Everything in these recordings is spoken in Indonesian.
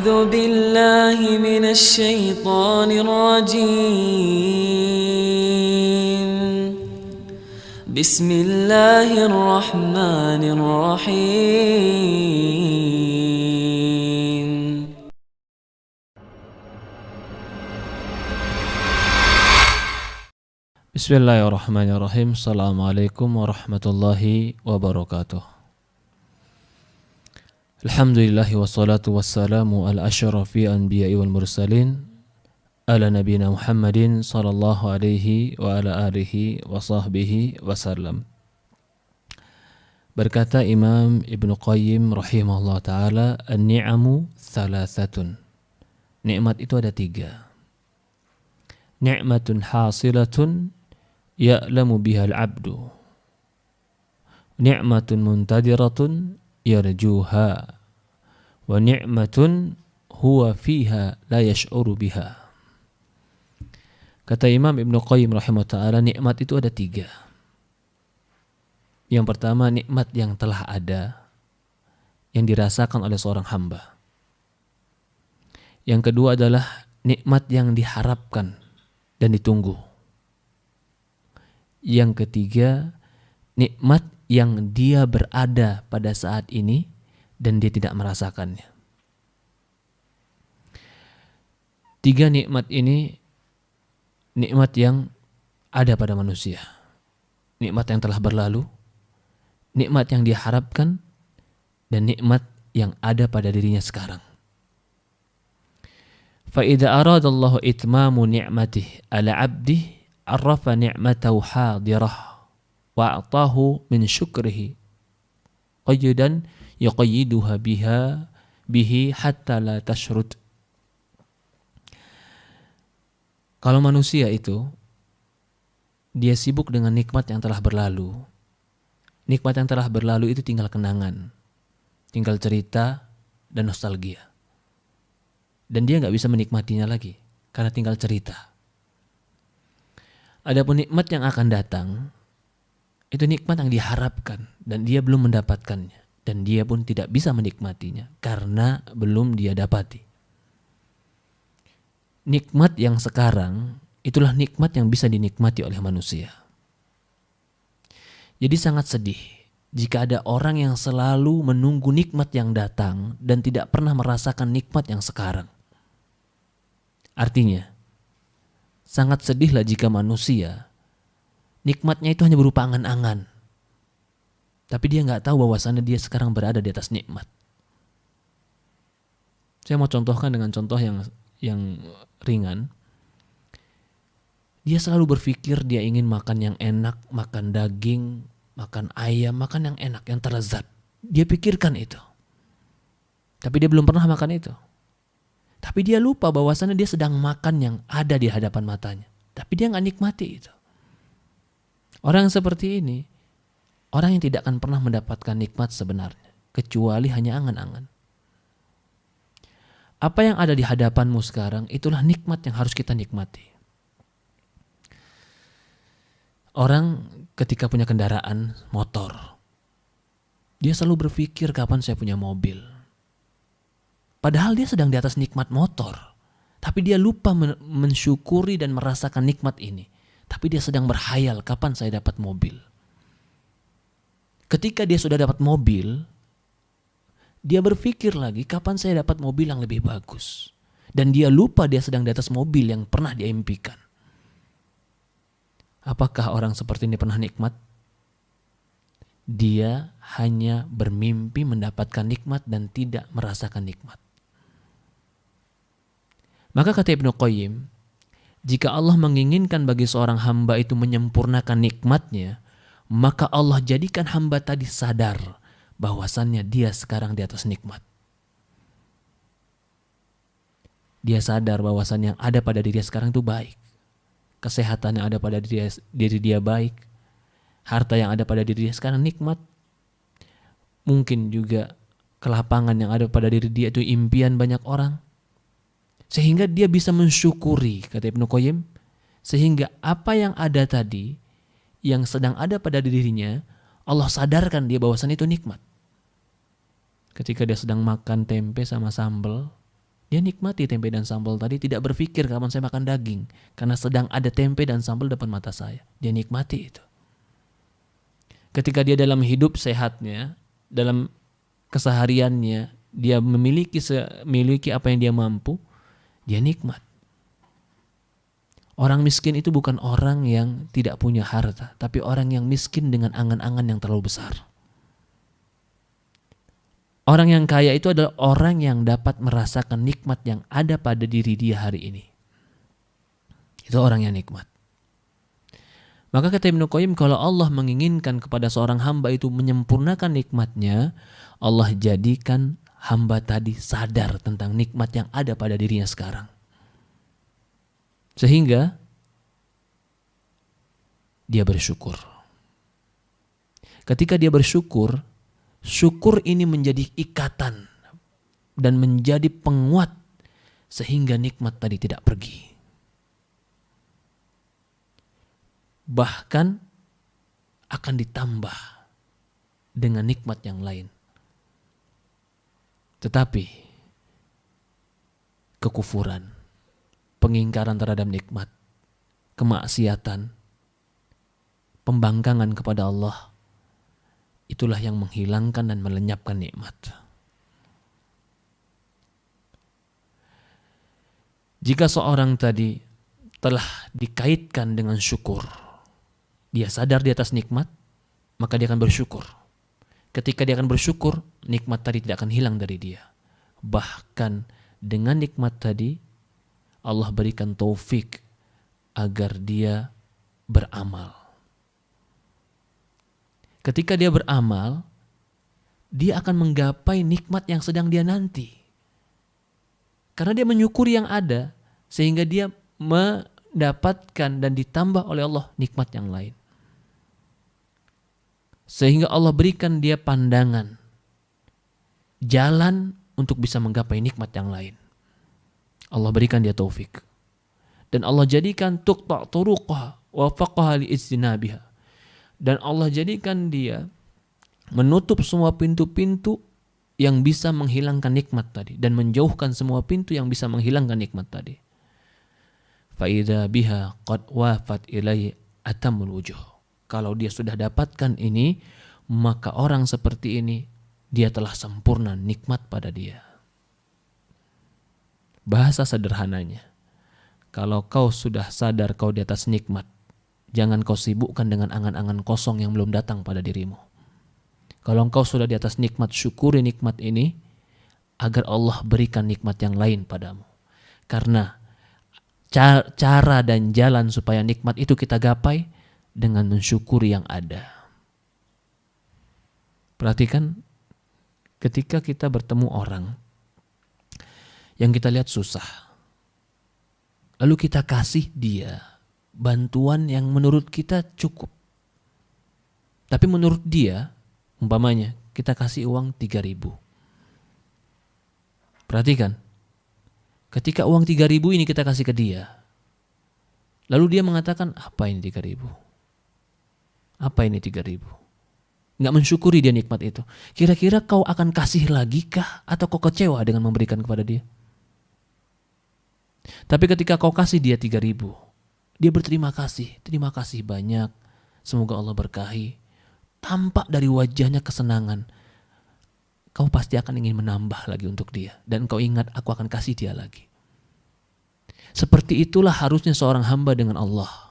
أعوذ بالله من الشيطان الرجيم بسم الله الرحمن الرحيم Bismillahirrahmanirrahim. Assalamualaikum warahmatullahi wabarakatuh. Alhamdulillahi wassalatu wassalamu ala asyrafi anbiya'i wal mursalin ala nabiyina Muhammadin sallallahu alaihi wa ala alihi wa sahbihi wasallam. Berkata Imam Ibnu Qayyim rahimahullah ta'ala, an-ni'amu thalathatun. Nikmat itu ada 3. Ni'matun hasilatun ya'lamu biha al-'abdu. Ni'matun muntadiratun yarjuha. Wa ni'matun huwa fiha la yash'uru biha. Kata Imam Ibnu Qayyim rahimahullah ta'ala, nikmat itu ada 3. Yang pertama, nikmat yang telah ada, yang dirasakan oleh seorang hamba. Yang kedua adalah nikmat yang diharapkan dan ditunggu. Yang ketiga, nikmat yang dia berada pada saat ini dan dia tidak merasakannya. 3 nikmat ini nikmat yang ada pada manusia. Nikmat yang telah berlalu, nikmat yang diharapkan, dan nikmat yang ada pada dirinya sekarang. Fa idza aradallahu itmamu ni'matihi ala 'abdihi arrafa ni'matahu hadirah wa a'tahu min syukrihi qayyidan yuqayyiduha bihi hatta la tashrud. Kalau manusia itu dia sibuk dengan nikmat yang telah berlalu. Nikmat yang telah berlalu itu tinggal kenangan, tinggal cerita dan nostalgia. Dan dia nggak bisa menikmatinya lagi karena tinggal cerita. Adapun nikmat yang akan datang, itu nikmat yang diharapkan dan dia belum mendapatkannya. Dan dia pun tidak bisa menikmatinya karena belum dia dapati. Nikmat yang sekarang, itulah nikmat yang bisa dinikmati oleh manusia. Jadi sangat sedih jika ada orang yang selalu menunggu nikmat yang datang dan tidak pernah merasakan nikmat yang sekarang. Artinya, sangat sedihlah jika manusia nikmatnya itu hanya berupa angan-angan. Tapi dia nggak tahu bahwasannya dia sekarang berada di atas nikmat. Saya mau contohkan dengan contoh yang ringan. Dia selalu berpikir dia ingin makan yang enak, makan daging, makan ayam, makan yang enak, yang terlezat. Dia pikirkan itu. Tapi dia belum pernah makan itu. Tapi dia lupa bahwasannya dia sedang makan yang ada di hadapan matanya. Tapi dia nggak nikmati itu. Orang seperti ini, orang yang tidak akan pernah mendapatkan nikmat sebenarnya, kecuali hanya angan-angan. Apa yang ada di hadapanmu sekarang, itulah nikmat yang harus kita nikmati. Orang ketika punya kendaraan motor, dia selalu berpikir kapan saya punya mobil. Padahal dia sedang di atas nikmat motor. Tapi dia lupa mensyukuri dan merasakan nikmat ini. Tapi dia sedang berhayal kapan saya dapat mobil. Ketika dia sudah dapat mobil, dia berpikir lagi kapan saya dapat mobil yang lebih bagus. Dan dia lupa dia sedang di atas mobil yang pernah dia impikan. Apakah orang seperti ini pernah nikmat? Dia hanya bermimpi mendapatkan nikmat dan tidak merasakan nikmat. Maka kata Ibnu Qayyim, jika Allah menginginkan bagi seorang hamba itu menyempurnakan nikmatnya, maka Allah jadikan hamba tadi sadar bahwasannya dia sekarang di atas nikmat. Dia sadar bahwasannya yang ada pada diri dia sekarang itu baik. Kesehatan yang ada pada diri dia baik. Harta yang ada pada diri dia sekarang nikmat. Mungkin juga kelapangan yang ada pada diri dia itu impian banyak orang. Sehingga dia bisa mensyukuri, kata Ibnu Qayyim, sehingga apa yang ada tadi, yang sedang ada pada dirinya, Allah sadarkan dia bahwasan itu nikmat. Ketika dia sedang makan tempe sama sambal, Dia nikmati tempe dan sambal tadi, tidak berpikir kapan saya makan daging, karena sedang ada tempe dan sambal depan mata saya. Dia nikmati itu. Ketika dia dalam hidup sehatnya, dalam kesehariannya, dia memiliki apa yang dia mampu, dia nikmat. Orang miskin itu bukan orang yang tidak punya harta, tapi orang yang miskin dengan angan-angan yang terlalu besar. Orang yang kaya itu adalah orang yang dapat merasakan nikmat yang ada pada diri dia hari ini. Itu orang yang nikmat. Maka kata Ibnu Qayyim, kalau Allah menginginkan kepada seorang hamba itu menyempurnakan nikmatnya, Allah jadikan hamba tadi sadar tentang nikmat yang ada pada dirinya sekarang. Sehingga dia bersyukur. Ketika dia bersyukur, syukur ini menjadi ikatan dan menjadi penguat sehingga nikmat tadi tidak pergi. Bahkan akan ditambah dengan nikmat yang lain. Tetapi kekufuran, pengingkaran terhadap nikmat, kemaksiatan, pembangkangan kepada Allah, itulah yang menghilangkan dan melenyapkan nikmat. Jika seorang tadi telah dikaitkan dengan syukur, dia sadar di atas nikmat, maka dia akan bersyukur. Ketika dia akan bersyukur, nikmat tadi tidak akan hilang dari dia. Bahkan dengan nikmat tadi, Allah berikan taufik agar dia beramal. Ketika dia beramal, dia akan menggapai nikmat yang sedang dia nanti. Karena dia menyukuri yang ada, sehingga dia mendapatkan dan ditambah oleh Allah nikmat yang lain. Sehingga Allah berikan dia pandangan, jalan untuk bisa menggapai nikmat yang lain. Allah berikan dia taufik. Dan Allah jadikan tuqta' turuqah wa faqaha li ijtinabiha. Dan Allah jadikan dia menutup semua pintu-pintu yang bisa menghilangkan nikmat tadi, dan menjauhkan semua pintu yang bisa menghilangkan nikmat tadi. Fa idza biha qad wafat ilai atamul wujuh. Kalau dia sudah dapatkan ini, maka orang seperti ini dia telah sempurna nikmat pada dia. Bahasa sederhananya, kalau kau sudah sadar kau di atas nikmat, jangan kau sibukkan dengan angan-angan kosong yang belum datang pada dirimu. Kalau engkau sudah di atas nikmat, syukuri nikmat ini agar Allah berikan nikmat yang lain padamu. Karena cara dan jalan supaya nikmat itu kita gapai dengan mensyukuri yang ada. Perhatikan, ketika kita bertemu orang yang kita lihat susah, lalu kita kasih dia bantuan yang menurut kita cukup. Tapi menurut dia, umpamanya kita kasih uang 3.000. Perhatikan, ketika uang 3.000 ini kita kasih ke dia, lalu dia mengatakan, apa ini 3.000? Apa ini 3.000? Nggak mensyukuri dia nikmat itu. Kira-kira kau akan kasih lagi kah? Atau kau kecewa dengan memberikan kepada dia? Tapi ketika kau kasih dia 3.000, dia berterima kasih. Terima kasih banyak. Semoga Allah berkahi. Tampak dari wajahnya kesenangan. Kau pasti akan ingin menambah lagi untuk dia. Dan kau ingat, aku akan kasih dia lagi. Seperti itulah harusnya seorang hamba dengan Allah.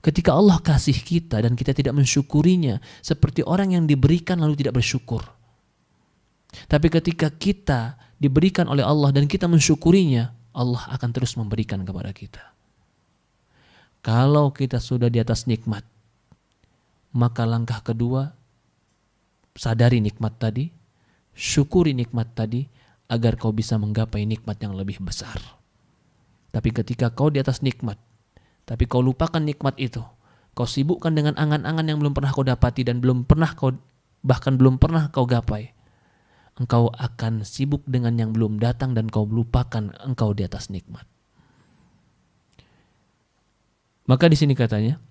Ketika Allah kasih kita dan kita tidak mensyukurinya, seperti orang yang diberikan lalu tidak bersyukur. Tapi ketika kita diberikan oleh Allah dan kita mensyukurinya, Allah akan terus memberikan kepada kita. Kalau kita sudah di atas nikmat, maka langkah kedua, sadari nikmat tadi, syukuri nikmat tadi, agar kau bisa menggapai nikmat yang lebih besar. Tapi ketika kau di atas nikmat, tapi kau lupakan nikmat itu, kau sibukkan dengan angan-angan yang belum pernah kau dapati dan belum pernah kau gapai, engkau akan sibuk dengan yang belum datang dan kau lupakan engkau di atas nikmat. Maka di sini katanya,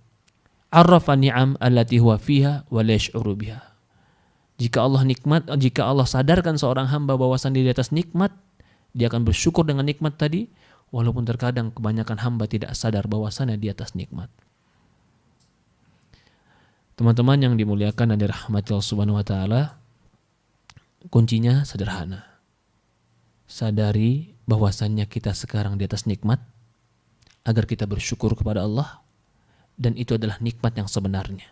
arrafa ni'am allati huwa fiha wa la yash'uru biha. Jika Allah sadarkan seorang hamba bahwasan di atas nikmat, Dia akan bersyukur dengan nikmat tadi, walaupun terkadang kebanyakan hamba tidak sadar bahwasannya di atas nikmat. Teman-teman yang dimuliakan dan dirahmati Allah Subhanahu wa taala, kuncinya sederhana. Sadari bahwasannya kita sekarang di atas nikmat, agar kita bersyukur kepada Allah, dan itu adalah nikmat yang sebenarnya.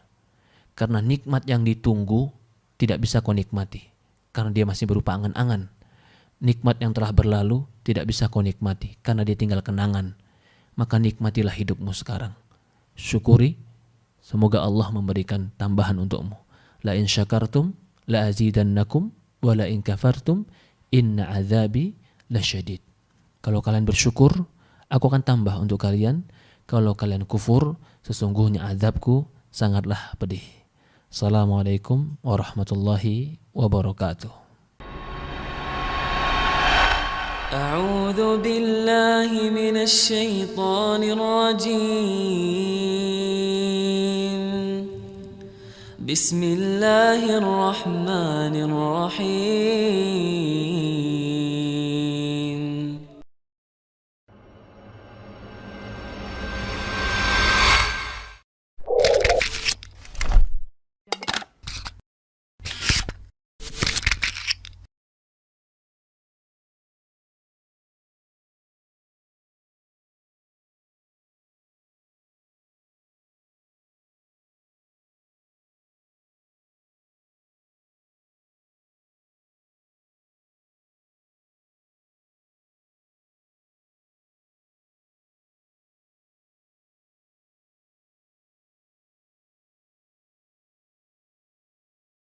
Karena nikmat yang ditunggu tidak bisa kau nikmati, karena dia masih berupa angan-angan. Nikmat yang telah berlalu tidak bisa kau nikmati, karena dia tinggal kenangan. Maka nikmatilah hidupmu sekarang. Syukuri, semoga Allah memberikan tambahan untukmu. La in syakartum la azidannakum wa la in kafartum inna azabi lasyadid. Kalau kalian bersyukur, aku akan tambah untuk kalian. Kalau kalian kufur, sesungguhnya azabku sangatlah pedih. Assalamualaikum warahmatullahi wabarakatuh. أعوذ بالله من الشيطان الرجيم بسم الله الرحمن الرحيم